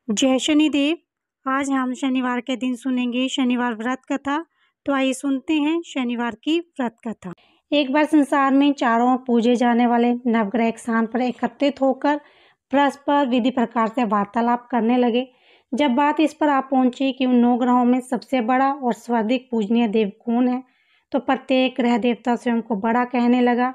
जय शनिदेव। आज हम शनिवार के दिन सुनेंगे शनिवार व्रत कथा। तो आइए सुनते हैं शनिवार की व्रत कथा। एक बार संसार में चारों ओर पूजे जाने वाले नवग्रह एक स्थान पर एकत्रित होकर परस्पर विधि प्रकार से वार्तालाप करने लगे। जब बात इस पर आ पहुंची कि उन 9 ग्रहों में सबसे बड़ा और सर्वाधिक पूजनीय देव कौन है, तो प्रत्येक ग्रह देवता स्वयं को बड़ा कहने लगा।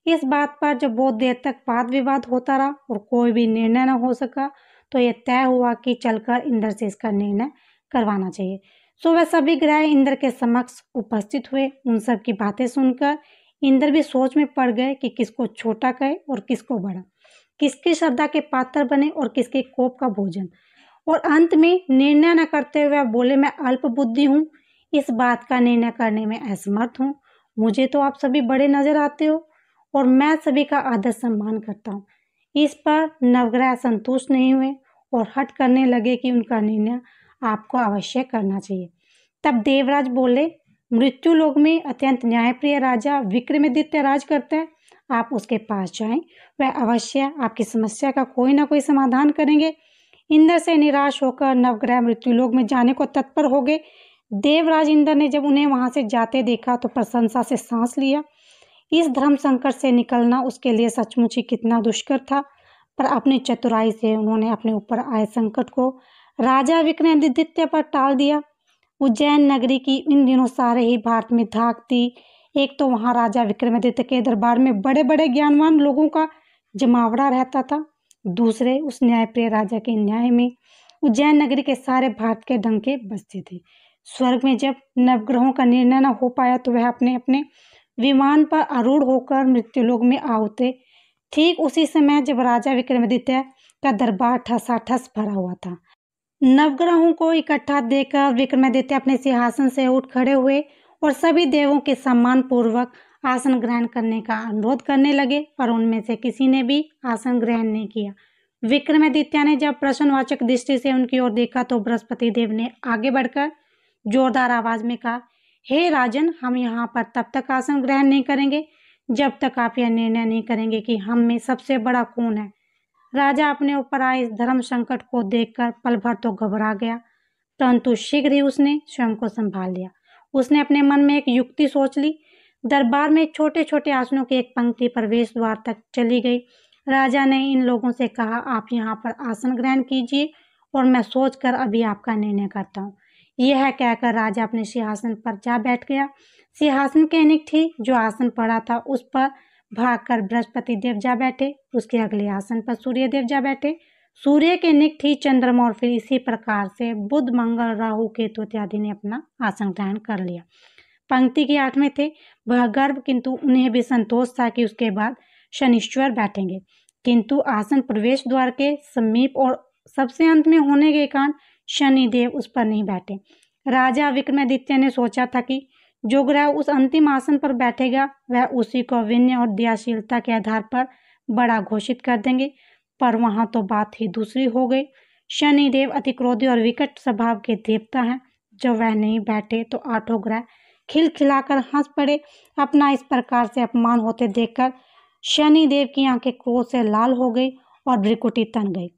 इस बात पर जब बहुत देर तक वाद विवाद होता रहा और कोई भी निर्णय न हो सका, तो यह तय हुआ कि चलकर इंद्र से इसका निर्णय करवाना चाहिए। सो वह सभी ग्रह इंद्र के समक्ष उपस्थित हुए। उन सब की बातें सुनकर इंद्र भी सोच में पड़ गए कि किसको छोटा कहे और किसको बड़ा, किसकी श्रद्धा के पात्र बने और किसके कोप का भोजन। और अंत में निर्णय न करते हुए बोले, मैं अल्प बुद्धि हूँ, इस बात का निर्णय करने में असमर्थ हूँ। मुझे तो आप सभी बड़े नजर आते हो और मैं सभी का आदर सम्मान करता हूँ। इस पर नवग्रह संतुष्ट नहीं हुए और हट करने लगे कि उनका निर्णय आपको अवश्य करना चाहिए। तब देवराज बोले, मृत्यु लोक में अत्यंत न्यायप्रिय राजा विक्रमादित्य राज करता है, आप उसके पास जाएं, वह अवश्य आपकी समस्या का कोई ना कोई समाधान करेंगे। इंद्र से निराश होकर नवग्रह मृत्युलोक में जाने को तत्पर हो गए। देवराज इंद्र ने जब उन्हें वहां से जाते देखा तो प्रशंसा से सांस लिया। इस धर्म संकट से निकलना उसके लिए सचमुच ही कितना दुष्कर था, पर अपनी चतुराई से उन्होंने अपने ऊपर आए संकट को राजा विक्रमादित्य पर टाल दिया। उज्जैन नगरी की इन दिनों सारे ही भारत में धाक थी। एक तो वहां राजा विक्रमादित्य के दरबार में बड़े बड़े ज्ञानवान लोगों का जमावड़ा रहता था, दूसरे उस न्यायप्रिय राजा के न्याय में उज्जैन नगरी के सारे भारत के डंके बजते थे। स्वर्ग में जब नवग्रहों का निर्णय न हो पाया तो वह अपने अपने विमान पर आरूढ़ होकर मृत्युलोक में आ उतरे। ठीक उसी समय जब राजा विक्रमादित्य का दरबार ठसाठस भरा हुआ था। नवग्रहों को इकट्ठा देखकर विक्रमादित्य अपने सिंहासन से उठ खड़े हुए और सभी देवों के सम्मान पूर्वक आसन ग्रहण करने का अनुरोध करने लगे, पर उनमें से किसी ने भी आसन ग्रहण नहीं किया। विक्रमादित्य ने जब प्रश्नवाचक दृष्टि से उनकी ओर देखा तो बृहस्पति देव ने आगे बढ़कर जोरदार आवाज में कहा, हे राजन, हम यहाँ पर तब तक आसन ग्रहण नहीं करेंगे जब तक आप यह निर्णय नहीं करेंगे कि हम में सबसे बड़ा कौन है। राजा अपने ऊपर आए इस धर्म संकट को देखकर पल भर तो घबरा गया, परंतु शीघ्र ही उसने स्वयं को संभाल लिया। उसने अपने मन में एक युक्ति सोच ली। दरबार में छोटे छोटे आसनों की एक पंक्ति प्रवेश द्वार तक चली गई। राजा ने इन लोगों से कहा, आप यहाँ पर आसन ग्रहण कीजिए और मैं सोचकर अभी आपका निर्णय करता हूँ। यह कहकर राजा अपने सिंहासन पर जा बैठ गया। सिंहासन के निकट ही जो आसन पड़ा था उस पर भागकर बृहस्पति देव जा बैठे। उसके अगले आसन पर सूर्य देव जा बैठे। सूर्य के निकट ही चंद्रमा और फिर इसी प्रकार से बुध, मंगल, राहु, केतु इत्यादि ने अपना आसन ग्रहण कर लिया। पंक्ति के 8 में थे वह गर्भ, किंतु उन्हें भी संतोष था कि उसके बाद शनिश्चर बैठेंगे, किंतु आसन प्रवेश द्वार के समीप और सबसे अंत में होने के कारण शनिदेव उस पर नहीं बैठे। राजा विक्रमादित्य ने सोचा था कि जो ग्रह उस अंतिम आसन पर बैठेगा वह उसी को विनय और दयाशीलता के आधार पर बड़ा घोषित कर देंगे, पर वहां तो बात ही दूसरी हो गई। शनिदेव अति क्रोधी और विकट स्वभाव के देवता हैं। जब वह नहीं बैठे तो 8 ग्रह खिलखिलाकर हंस पड़े। अपना इस प्रकार से अपमान होते देखकर शनिदेव की आंखें क्रोध से लाल हो गई और भ्रिकुटी तन गई।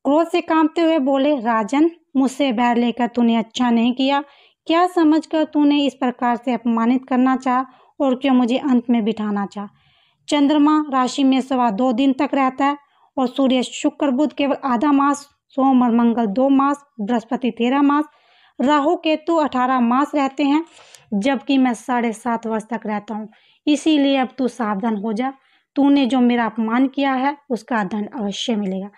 क्रोध से कांपते हुए बोले, राजन, मुझसे बैर लेकर तूने अच्छा नहीं किया। क्या समझकर तूने इस प्रकार से अपमानित करना चाहा और क्यों मुझे अंत में बिठाना चाहा। चंद्रमा राशि में 2.25 दिन तक रहता है और सूर्य, शुक्र, बुध केवल आधा मास, सोम और मंगल 2 मास, बृहस्पति 13 मास, राहु केतु 18 मास रहते हैं, जबकि मैं 7.5 वर्ष तक रहता हूँ। इसीलिए अब तू सावधान हो जा। तूने जो मेरा अपमान किया है उसका दंड अवश्य मिलेगा।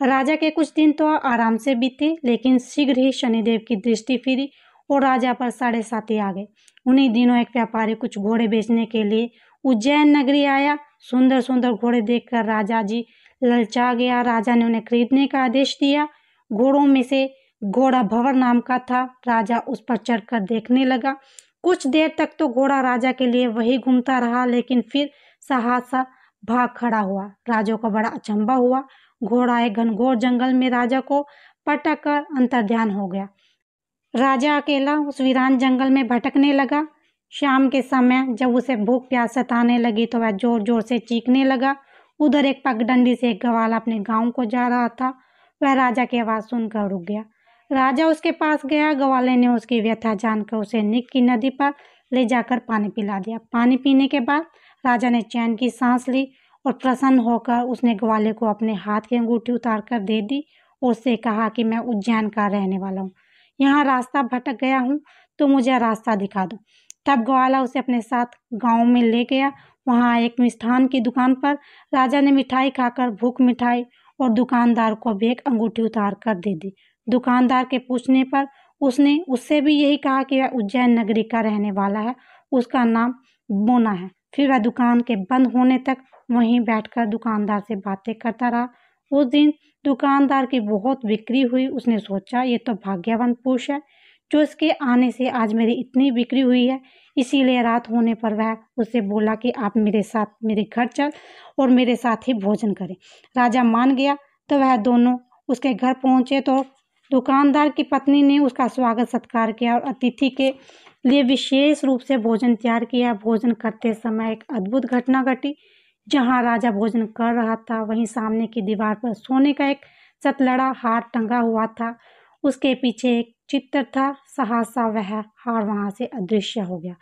राजा के कुछ दिन तो आराम से बीते, लेकिन शीघ्र ही शनिदेव की दृष्टि फिरी और राजा पर 7.5 आ गए। उन्हीं दिनों एक व्यापारी कुछ घोड़े बेचने के लिए उज्जैन नगरी आया। सुंदर सुंदर घोड़े देखकर राजा जी ललचा गया। राजा ने उन्हें खरीदने का आदेश दिया। घोड़ों में से घोड़ा भंवर नाम का था। राजा उस पर चढ़कर देखने लगा। कुछ देर तक तो घोड़ा राजा के लिए वही घूमता रहा, लेकिन फिर सहसा भाग खड़ा हुआ। राजा को बड़ा अचंभा हुआ। घोड़ा एक घनघोर जंगल में राजा को पटक कर अंतर्ध्यान हो गया। राजा अकेला उस वीरान जंगल में भटकने लगा। शाम के समय जब उसे भूख प्यास सताने लगी तो वह जोर जोर से चीखने लगा। उधर एक पगडंडी से एक ग्वाला अपने गांव को जा रहा था। वह राजा की आवाज़ सुनकर रुक गया। राजा उसके पास गया। ग्वाले ने उसकी व्यथा जानकर उसे निक की नदी पर ले जाकर पानी पिला दिया। पानी पीने के बाद राजा ने चैन की सांस ली और प्रसन्न होकर उसने ग्वाले को अपने हाथ की अंगूठी उतार कर दे दी और उससे कहा कि मैं उज्जैन का रहने वाला हूँ, यहाँ रास्ता भटक गया हूँ, तो मुझे रास्ता दिखा दो। तब ग्वाला उसे अपने साथ गांव में ले गया। वहाँ एक मिष्ठान की दुकान पर राजा ने मिठाई खाकर भूख मिठाई और दुकानदार को भी एक अंगूठी उतार कर दे दी। दुकानदार के पूछने पर उसने उससे भी यही कहा कि वह उज्जैन नगरी का रहने वाला है, उसका नाम मोना है। फिर वह दुकान के बंद होने तक वहीं बैठकर दुकानदार से बातें करता रहा। उस दिन दुकानदार की बहुत बिक्री हुई। उसने सोचा, ये तो भाग्यवान पुरुष है जो इसके आने से आज मेरी इतनी बिक्री हुई है। इसीलिए रात होने पर वह उससे बोला कि आप मेरे साथ मेरे घर चल और मेरे साथ ही भोजन करें। राजा मान गया। तो वह दोनों उसके घर पहुंचे तो दुकानदार की पत्नी ने उसका स्वागत सत्कार किया और अतिथि के लिए विशेष रूप से भोजन तैयार किया। भोजन करते समय एक अद्भुत घटना घटी। जहाँ राजा भोजन कर रहा था वहीं सामने की दीवार पर सोने का एक सतलड़ा हार टंगा हुआ था। उसके पीछे एक चित्र था। सहसा वह हार वहां से अदृश्य हो गया।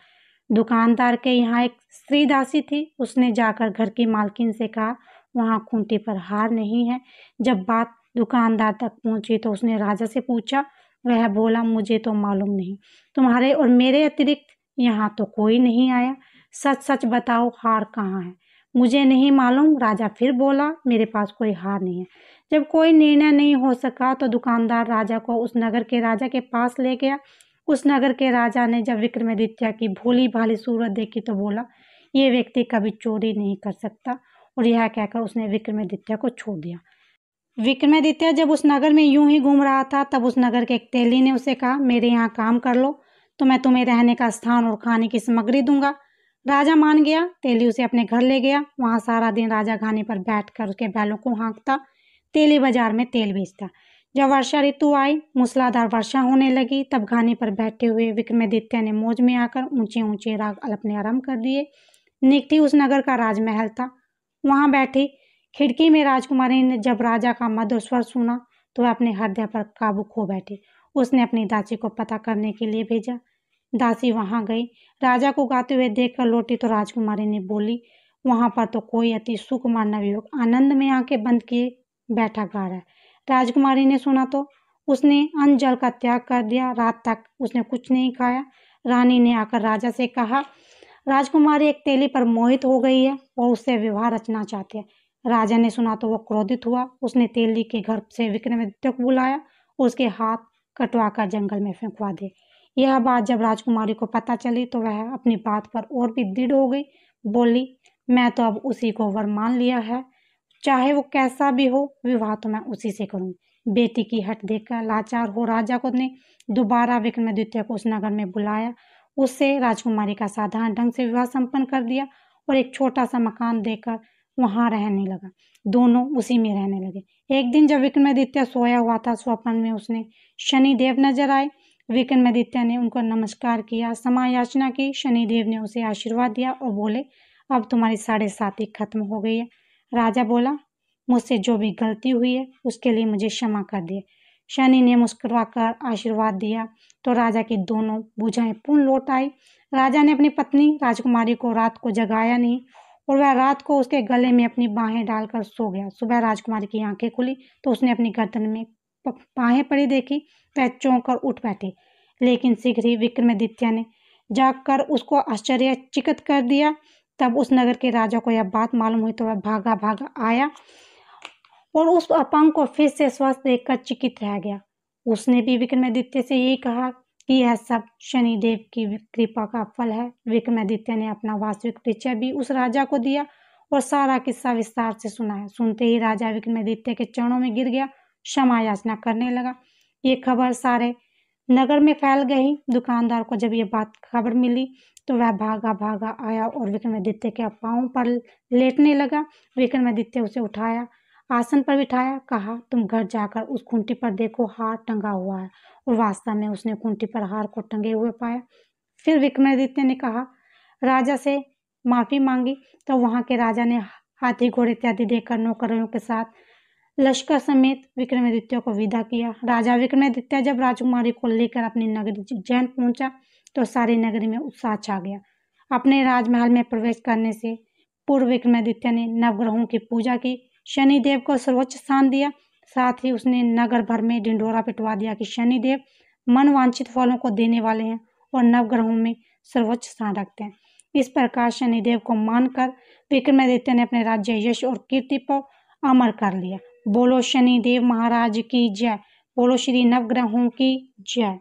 दुकानदार के यहाँ एक स्त्री दासी थी। उसने जाकर घर की मालकिन से कहा, वहाँ खूंटी पर हार नहीं है। जब बात दुकानदार तक पहुंची तो उसने राजा से पूछा। वह बोला, मुझे तो मालूम नहीं, तुम्हारे और मेरे अतिरिक्त यहाँ तो कोई नहीं आया। सच सच बताओ, हार कहाँ है? मुझे नहीं मालूम। राजा फिर बोला, मेरे पास कोई हार नहीं है। जब कोई निर्णय नहीं हो सका तो दुकानदार राजा को उस नगर के राजा के पास ले गया। उस नगर के राजा ने जब विक्रमादित्य की भोली भाली सूरत देखी तो बोला, ये व्यक्ति कभी चोरी नहीं कर सकता, और यह कहकर उसने विक्रमादित्य को छोड़ दिया। विक्रमादित्य जब उस नगर में यूं ही घूम रहा था तब उस नगर के एक तेली ने उसे कहा, मेरे यहाँ काम कर लो तो मैं तुम्हें रहने का स्थान और खाने की सामग्री दूंगा। राजा मान गया। तेली उसे अपने घर ले गया। वहां सारा दिन राजा घानी पर बैठकर उसके बैलों को हाँकता। तेली बाजार में तेल बेचता। जब वर्षा ऋतु आई, मूसलाधार वर्षा होने लगी, तब घानी पर बैठे हुए विक्रमादित्य ने मौज में आकर ऊंचे ऊंचे राग अपने आरंभ कर दिए। निकटी उस नगर का राजमहल था। वहां बैठी खिड़की में राजकुमारी ने जब राजा का मधुर स्वर सुना तो वह अपने हृदय पर काबू खो बैठी। उसने अपनी दासी को पता करने के लिए भेजा। दासी वहां गई। राजा को गाते हुए देखकर लौटी तो राजकुमारी ने बोली, वहां पर तो कोई अति सुकुमार नवयुवक आनंद में आंखें बंद किए बैठा गा रहा है। राजकुमारी ने सुना तो उसने अन्न जल का त्याग कर दिया। रात तक उसने कुछ नहीं खाया। रानी ने आकर राजा से कहा, राजकुमारी एक तेली पर मोहित हो गई है और उससे विवाह रचना चाहती है। राजा ने सुना तो वो क्रोधित हुआ। उसने तेली के घर से विक्रमादित्य को बुलाया और उसके हाथ कटवाकर जंगल में फेंकवा दिए। यह बात जब राजकुमारी को पता चली तो वह अपनी बात पर और भी दृढ़ हो गई। बोली, मैं तो अब उसी को वर मान लिया है, चाहे वो कैसा भी हो, विवाह तो मैं उसी से करूंगी। बेटी की हट देखकर लाचार हो राजा को ने दोबारा विक्रमादित्य को उस नगर में बुलाया। उससे राजकुमारी का साधारण ढंग से विवाह संपन्न कर दिया और एक छोटा सा मकान देकर वहां रहने लगा। दोनों उसी में रहने लगे। एक दिन जब विक्रमादित्य सोया हुआ था, स्वप्न में उसने शनिदेव नजर आए। विक्रमादित्य ने उनको नमस्कार किया, क्षमा याचना की। शनिदेव ने उसे आशीर्वाद दिया और बोले, अब तुम्हारी 7.5 खत्म हो गई है। राजा बोला, मुझसे जो भी गलती हुई है उसके लिए मुझे क्षमा कर दिए। शनि ने मुस्कुराकर आशीर्वाद दिया तो राजा की दोनों भुजाएं पुनः लौट आई। राजा ने अपनी पत्नी राजकुमारी को रात को जगाया नहीं और वह रात को उसके गले में अपनी बाहें डालकर सो गया। सुबह राजकुमारी की आंखें खुली तो उसने अपनी गर्दन में बाहें पड़ी देखी। वह चौंक कर उठ बैठी, लेकिन शीघ्र ही विक्रमादित्य ने जागकर उसको आश्चर्यचकित कर दिया। तब उस नगर के राजा को यह बात मालूम हुई तो वह भागा भागा आया और उस अपंग को फिर से स्वस्थ देखकर चकित रह गया। उसने भी विक्रमादित्य से यही कहा कि यह सब शनिदेव की कृपा का फल है। विक्रमादित्य ने अपना वास्तविक परिचय भी उस राजा को दिया और सारा किस्सा विस्तार से सुनाया। सुनते ही राजा विक्रमादित्य के चरणों में गिर गया, क्षमा याचना करने लगा। ये खबर सारे नगर में फैल गई। दुकानदार को जब ये बात खबर मिली तो वह भागा भागा आया और विक्रमादित्य के पांव पर लेटने लगा। विक्रमादित्य उसे उठाया, आसन पर बिठाया, कहा, तुम घर जाकर उस खूंटी पर देखो, हार टंगा हुआ है। और वास्तव में उसने खूंटी पर हार को टंगे हुए पाया। फिर विक्रमादित्य ने कहा, राजा से माफी मांगी। तो वहां के राजा ने हाथी घोड़े इत्यादि देकर नौकरों के साथ लश्कर समेत विक्रमादित्य को विदा किया। राजा विक्रमादित्य जब राजकुमारी को लेकर अपनी नगरी उज्जैन पहुंचा तो सारी नगरी में उत्साह छा गया। अपने राजमहल में प्रवेश करने से पूर्व विक्रमादित्य ने नवग्रहों की पूजा की, शनिदेव को सर्वोच्च स्थान दिया। साथ ही उसने नगर भर में ढिंढोरा पिटवा दिया कि शनिदेव मनवांछित फलों को देने वाले हैं और नवग्रहों में सर्वोच्च स्थान रखते हैं। इस प्रकार शनिदेव को मानकर विक्रमादित्य ने अपने राज्य यश और कीर्ति को अमर कर लिया। बोलो शनिदेव महाराज की जय। बोलो श्री नवग्रहों की जय।